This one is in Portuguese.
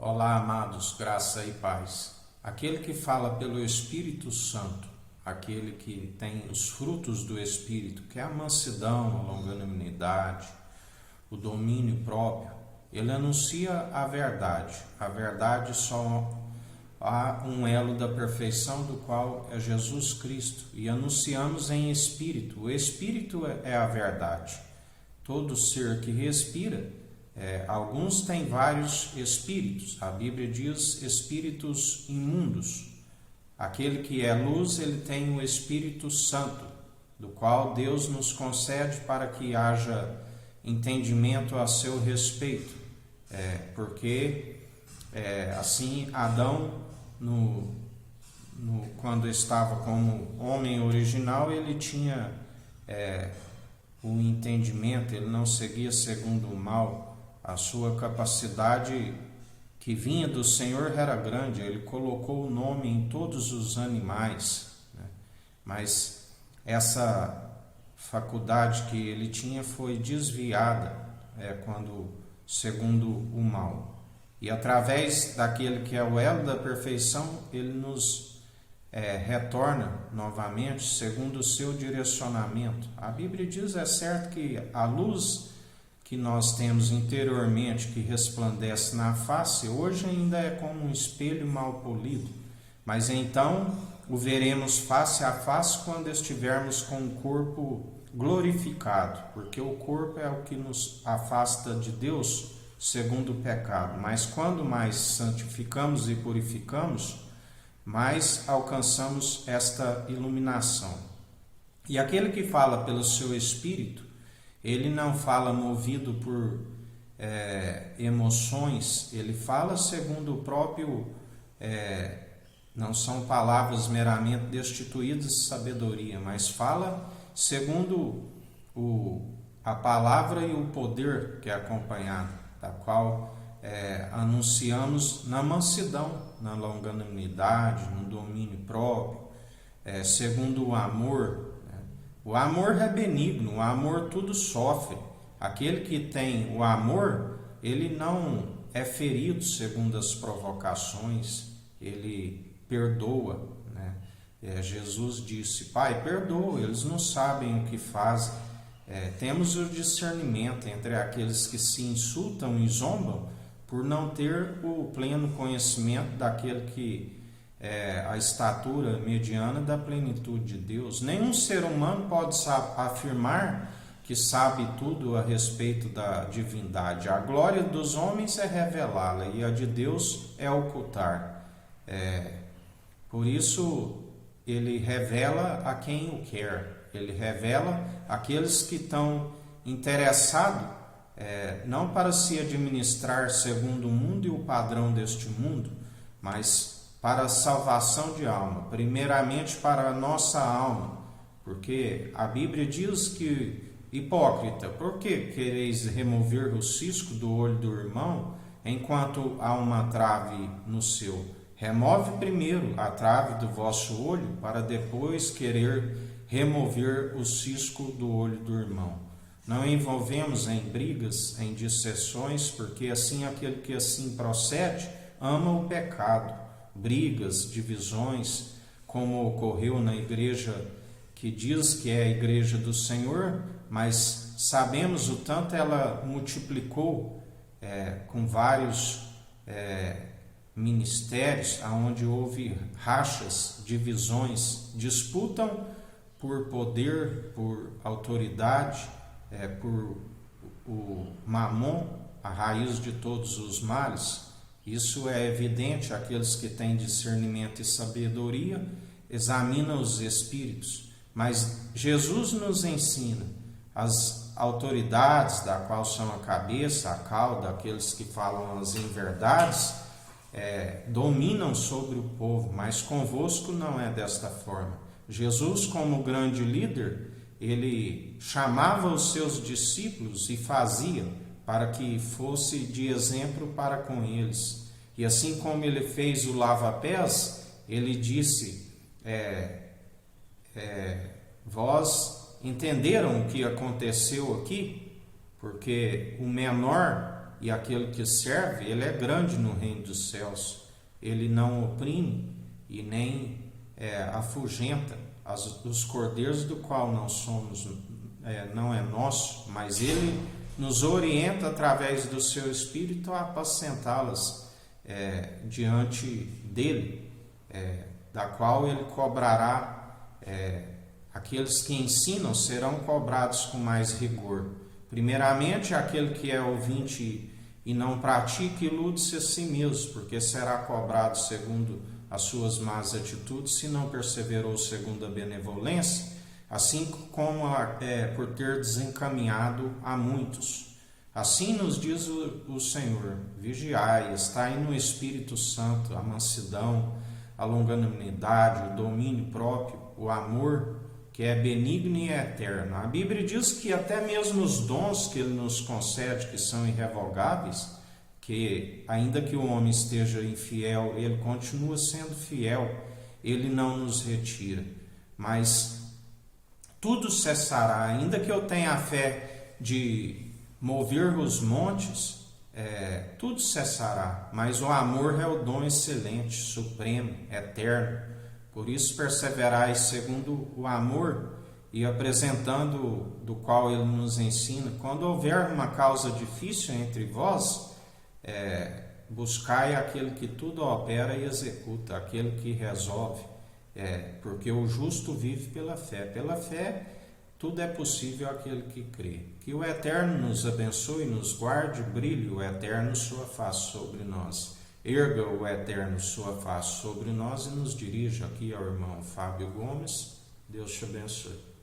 Olá, amados, graça e paz. Aquele que fala pelo Espírito Santo, aquele que tem os frutos do Espírito, que é a mansidão, a longanimidade, o domínio próprio, ele anuncia a verdade. A verdade só há um elo da perfeição, do qual é Jesus Cristo, e anunciamos em Espírito. O Espírito é a verdade. Todo ser que respira, alguns têm vários espíritos. A Bíblia diz espíritos imundos. Aquele que é luz, ele tem o Espírito Santo, do qual Deus nos concede para que haja entendimento a seu respeito. Porque assim Adão, quando estava como homem original, ele tinha o entendimento, ele não seguia segundo o mal. A sua capacidade que vinha do Senhor era grande, ele colocou o nome em todos os animais, né? Mas essa faculdade que ele tinha foi desviada segundo o mal. E através daquele que é o elo da perfeição, ele nos retorna novamente segundo o seu direcionamento. A Bíblia diz, é certo, que a luz que nós temos interiormente, que resplandece na face, hoje ainda é como um espelho mal polido, mas então o veremos face a face quando estivermos com o corpo glorificado, porque o corpo é o que nos afasta de Deus segundo o pecado, mas quando mais santificamos e purificamos, mais alcançamos esta iluminação. E aquele que fala pelo seu Espírito, ele não fala movido por emoções, ele fala segundo o próprio, não são palavras meramente destituídas de sabedoria, mas fala segundo a palavra e o poder que é acompanhado, da qual anunciamos na mansidão, na longanimidade, no domínio próprio, segundo o amor. O amor é benigno, o amor tudo sofre. Aquele que tem o amor, ele não é ferido segundo as provocações, ele perdoa, né? Jesus disse, Pai, perdoa, eles não sabem o que fazem. Temos o discernimento entre aqueles que se insultam e zombam por não ter o pleno conhecimento daquele que a estatura mediana da plenitude de Deus. Nenhum ser humano pode afirmar que sabe tudo a respeito da divindade. A glória dos homens é revelá-la e a de Deus é ocultar. Por isso, ele revela a quem o quer. Ele revela aqueles que estão interessados, não para se administrar segundo o mundo e o padrão deste mundo, mas para a salvação de alma, primeiramente para a nossa alma, porque a Bíblia diz que, hipócrita, por que quereis remover o cisco do olho do irmão, enquanto há uma trave no seu? Remove primeiro a trave do vosso olho, para depois querer remover o cisco do olho do irmão. Não envolvemos em brigas, em dissensões, porque assim aquele que assim procede ama o pecado. Brigas, divisões, como ocorreu na igreja que diz que é a igreja do Senhor, mas sabemos o tanto ela multiplicou com vários ministérios, onde houve rachas, divisões, disputam por poder, por autoridade, por o mamon, a raiz de todos os males. Isso é evidente àqueles que têm discernimento e sabedoria, examinam os espíritos. Mas Jesus nos ensina, as autoridades, da qual são a cabeça, a cauda, aqueles que falam as inverdades, dominam sobre o povo, mas convosco não é desta forma. Jesus, como grande líder, ele chamava os seus discípulos e fazia para que fosse de exemplo para com eles. E assim como ele fez o lava-pés, ele disse, vós entenderam o que aconteceu aqui? Porque o menor e aquele que serve, ele é grande no reino dos céus. Ele não oprime e nem afugenta os cordeiros do qual não somos, não é nosso, mas ele nos orienta através do seu Espírito a apacentá-las diante dele, da qual ele cobrará, aqueles que ensinam serão cobrados com mais rigor. Primeiramente, aquele que é ouvinte e não pratica, ilude-se a si mesmo, porque será cobrado segundo as suas más atitudes, se não perseverou segundo a benevolência, assim como por ter desencaminhado a muitos. Assim nos diz o Senhor: vigiai, estai no Espírito Santo, a mansidão, a longanimidade, o domínio próprio, o amor, que é benigno e eterno. A Bíblia diz que até mesmo os dons que Ele nos concede, que são irrevogáveis, que ainda que o homem esteja infiel, ele continua sendo fiel, ele não nos retira. Mas tudo cessará, ainda que eu tenha a fé de mover os montes, tudo cessará, mas o amor é o dom excelente, supremo, eterno. Por isso perseverai segundo o amor, e apresentando do qual ele nos ensina. Quando houver uma causa difícil entre vós, buscai aquele que tudo opera e executa, aquele que resolve, porque o justo vive pela fé. Pela fé, tudo é possível àquele que crê. Que o Eterno nos abençoe, nos guarde, brilhe o Eterno sua face sobre nós. Erga o Eterno sua face sobre nós e nos dirija. Aqui ao irmão Fábio Gomes. Deus te abençoe.